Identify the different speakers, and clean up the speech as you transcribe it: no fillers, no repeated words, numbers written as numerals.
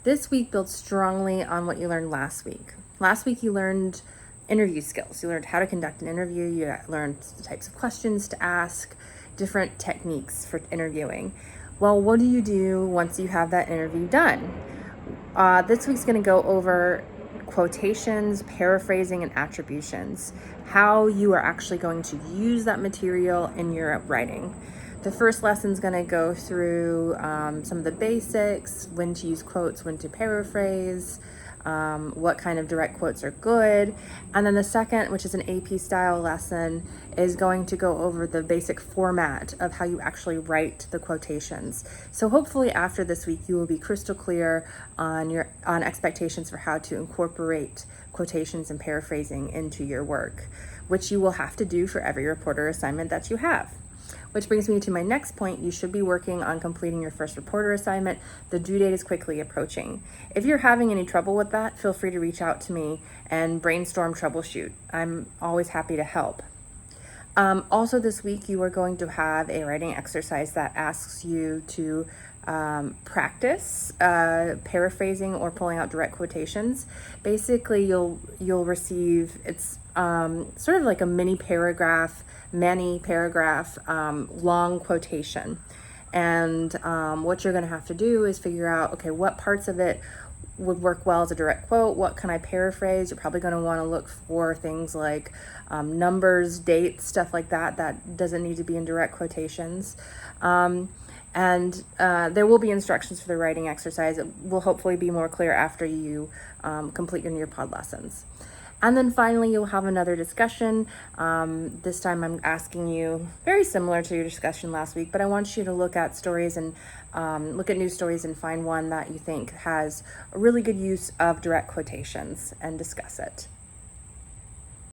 Speaker 1: This week builds strongly on what you learned last week. Last week you learned interview skills. You learned how to conduct an interview. You learned the types of questions to ask, different techniques for interviewing. Well, what do you do once you have that interview done? This week's going to go over quotations, paraphrasing, and attributions, how you are actually going to use that material in your writing. The first lesson is going to go through some of the basics, when to use quotes, when to paraphrase, what kind of direct quotes are good. And then the second, which is an AP style lesson, is going to go over the basic format of how you actually write the quotations. So hopefully after this week, you will be crystal clear on expectations for how to incorporate quotations and paraphrasing into your work, which you will have to do for every reporter assignment that you have. Which brings me to my next point. You should be working on completing your first reporter assignment. The due date is quickly approaching. If you're having any trouble with that, feel free to reach out to me and brainstorm, troubleshoot. I'm always happy to help. Also this week, you are going to have a writing exercise that asks you to practice paraphrasing or pulling out direct quotations. Basically, you'll receive, it's sort of like a mini paragraph long quotation. And what you're going to have to do is figure out, okay, what parts of it would work well as a direct quote? What can I paraphrase? You're probably going to want to look for things like numbers, dates, stuff like that. That doesn't need to be in direct quotations. And there will be instructions for the writing exercise. It will hopefully be more clear after you complete your Nearpod lessons. And then finally, you'll have another discussion. This time I'm asking you, very similar to your discussion last week, but I want you to look at stories and look at news stories and find one that you think has a really good use of direct quotations and discuss it.